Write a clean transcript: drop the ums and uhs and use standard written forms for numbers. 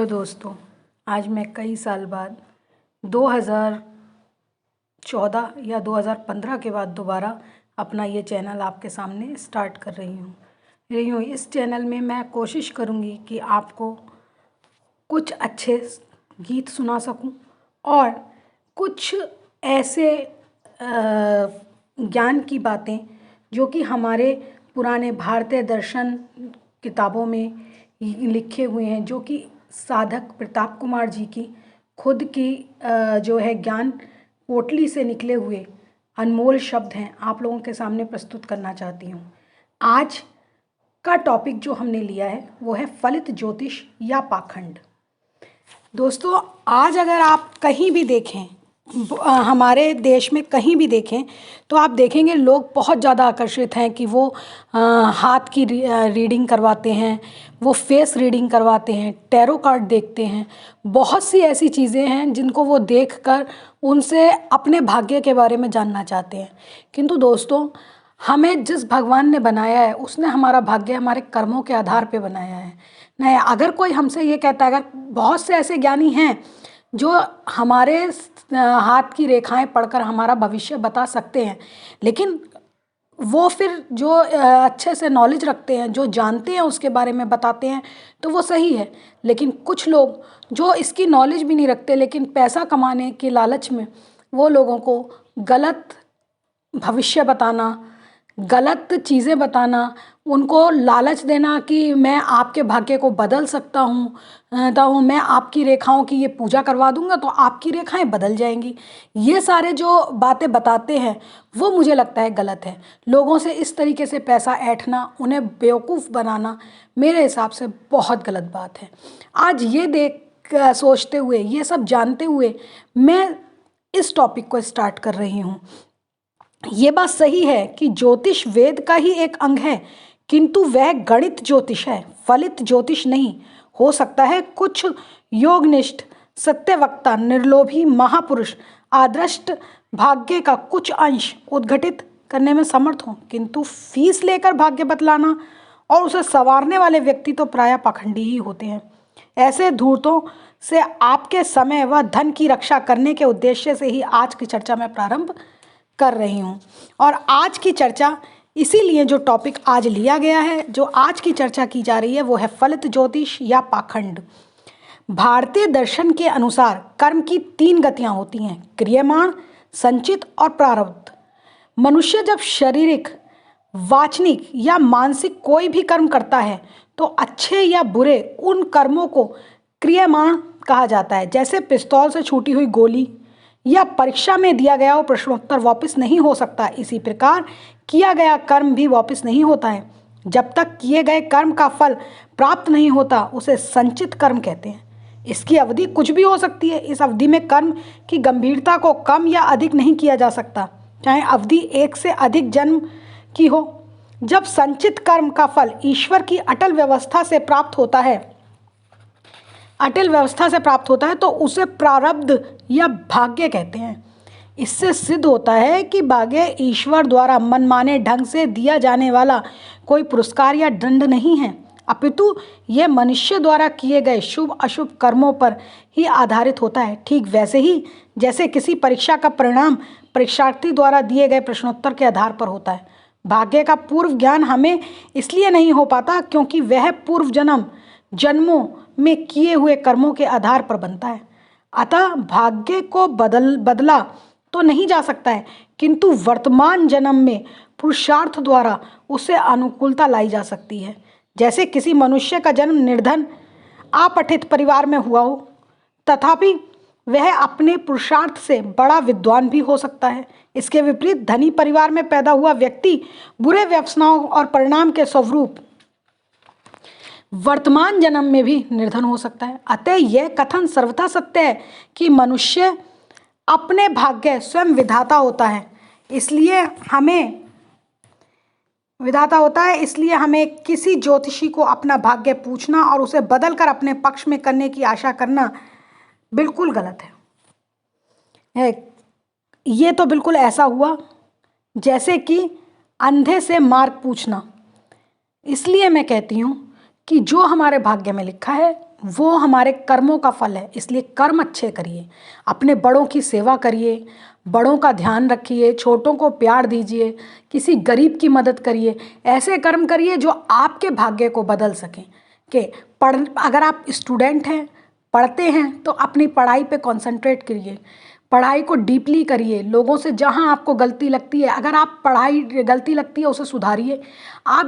तो दोस्तों, आज मैं कई साल बाद 2014 या 2015 के बाद दोबारा अपना ये चैनल आपके सामने स्टार्ट कर रही हूँ। इस चैनल में मैं कोशिश करूँगी कि आपको कुछ अच्छे गीत सुना सकूँ और कुछ ऐसे ज्ञान की बातें जो कि हमारे पुराने भारतीय दर्शन किताबों में लिखे हुए हैं, जो कि साधक प्रताप कुमार जी की खुद की जो है ज्ञान पोटली से निकले हुए अनमोल शब्द हैं, आप लोगों के सामने प्रस्तुत करना चाहती हूँ। आज का टॉपिक जो हमने लिया है वो है फलित ज्योतिष या पाखंड। दोस्तों, आज अगर आप कहीं भी देखें, हमारे देश में कहीं भी देखें, तो आप देखेंगे लोग बहुत ज़्यादा आकर्षित हैं कि वो हाथ की रीडिंग करवाते हैं, वो फेस रीडिंग करवाते हैं, टैरो कार्ड देखते हैं। बहुत सी ऐसी चीज़ें हैं जिनको वो देखकर उनसे अपने भाग्य के बारे में जानना चाहते हैं। किंतु दोस्तों, हमें जिस भगवान ने बनाया है उसने हमारा भाग्य हमारे कर्मों के आधार पे बनाया है। नहीं, अगर कोई हमसे ये कहता है, अगर बहुत से ऐसे ज्ञानी हैं जो हमारे हाथ की रेखाएं पढ़कर हमारा भविष्य बता सकते हैं, लेकिन वो फिर जो अच्छे से नॉलेज रखते हैं, जो जानते हैं उसके बारे में बताते हैं, तो वो सही है। लेकिन कुछ लोग जो इसकी नॉलेज भी नहीं रखते, लेकिन पैसा कमाने के लालच में वो लोगों को गलत भविष्य बताना, गलत चीज़ें बताना, उनको लालच देना कि मैं आपके भाग्य को बदल सकता हूँ, तो मैं आपकी रेखाओं की ये पूजा करवा दूंगा तो आपकी रेखाएं बदल जाएंगी। ये सारे जो बातें बताते हैं वो मुझे लगता है गलत है। लोगों से इस तरीके से पैसा ऐंठना, उन्हें बेवकूफ़ बनाना मेरे हिसाब से बहुत गलत बात है। आज ये सोचते हुए, ये सब जानते हुए मैं इस टॉपिक को स्टार्ट कर रही हूँ। ये बात सही है कि ज्योतिष वेद का ही एक अंग है, किंतु वह गणित ज्योतिष है, फलित ज्योतिष नहीं। हो सकता है कुछ योगनिष्ठ, सत्यवक्ता, निर्लोभी महापुरुष आदृष्ट भाग्य का कुछ अंश उद्घटित करने में समर्थ हों, किंतु फीस लेकर भाग्य बतलाना और उसे संवारने वाले व्यक्ति तो प्रायः पाखंडी ही होते हैं। ऐसे धूर्तों से आपके समय व धन की रक्षा करने के उद्देश्य से ही आज की चर्चा मैं प्रारंभ कर रही हूँ। और आज की चर्चा, इसीलिए जो टॉपिक आज लिया गया है, जो आज की चर्चा की जा रही है, वो है फलित ज्योतिष या पाखंड। भारतीय दर्शन के अनुसार कर्म की 3 गतियाँ होती हैं: क्रियमाण, संचित और प्रारब्ध। मनुष्य जब शारीरिक, वाचनिक या मानसिक कोई भी कर्म करता है तो अच्छे या बुरे उन कर्मों को क्रियमाण कहा जाता है। जैसे पिस्तौल से छूटी हुई गोली या परीक्षा में दिया गया वो प्रश्नोत्तर वापस नहीं हो सकता, इसी प्रकार किया गया कर्म भी वापस नहीं होता है। जब तक किए गए कर्म का फल प्राप्त नहीं होता उसे संचित कर्म कहते हैं। इसकी अवधि कुछ भी हो सकती है। इस अवधि में कर्म की गंभीरता को कम या अधिक नहीं किया जा सकता, चाहे अवधि 1 से अधिक जन्म की हो। जब संचित कर्म का फल ईश्वर की अटल व्यवस्था से प्राप्त होता है तो उसे प्रारब्ध या भाग्य कहते हैं। इससे सिद्ध होता है कि भाग्य ईश्वर द्वारा मनमाने ढंग से दिया जाने वाला कोई पुरस्कार या दंड नहीं है, अपितु यह मनुष्य द्वारा किए गए शुभ अशुभ कर्मों पर ही आधारित होता है। ठीक वैसे ही जैसे किसी परीक्षा का परिणाम परीक्षार्थी द्वारा दिए गए प्रश्नोत्तर के आधार पर होता है। भाग्य का पूर्व ज्ञान हमें इसलिए नहीं हो पाता क्योंकि वह पूर्व जन्मों में किए हुए कर्मों के आधार पर बनता है। अतः भाग्य को बदला तो नहीं जा सकता है, किंतु वर्तमान जन्म में पुरुषार्थ द्वारा उसे अनुकूलता लाई जा सकती है। जैसे किसी मनुष्य का जन्म निर्धन, अपठित परिवार में हुआ हो, तथापि वह अपने पुरुषार्थ से बड़ा विद्वान भी हो सकता है। इसके विपरीत धनी परिवार में पैदा हुआ व्यक्ति बुरे व्यवसायों और परिणाम के स्वरूप वर्तमान जन्म में भी निर्धन हो सकता है। अतः यह कथन सर्वथा सत्य है कि मनुष्य अपने भाग्य स्वयं विधाता होता है, इसलिए हमें किसी ज्योतिषी को अपना भाग्य पूछना और उसे बदलकर अपने पक्ष में करने की आशा करना बिल्कुल गलत है। ये तो बिल्कुल ऐसा हुआ जैसे कि अंधे से मार्ग पूछना। इसलिए मैं कहती हूँ कि जो हमारे भाग्य में लिखा है वो हमारे कर्मों का फल है। इसलिए कर्म अच्छे करिए, अपने बड़ों की सेवा करिए, बड़ों का ध्यान रखिए, छोटों को प्यार दीजिए, किसी गरीब की मदद करिए। ऐसे कर्म करिए जो आपके भाग्य को बदल सकें। कि अगर आप स्टूडेंट हैं, पढ़ते हैं, तो अपनी पढ़ाई पे कंसंट्रेट करिए, पढ़ाई को डीपली करिए। लोगों से जहाँ आपको गलती लगती है, अगर आप पढ़ाई गलती लगती है उसे सुधारिए। आप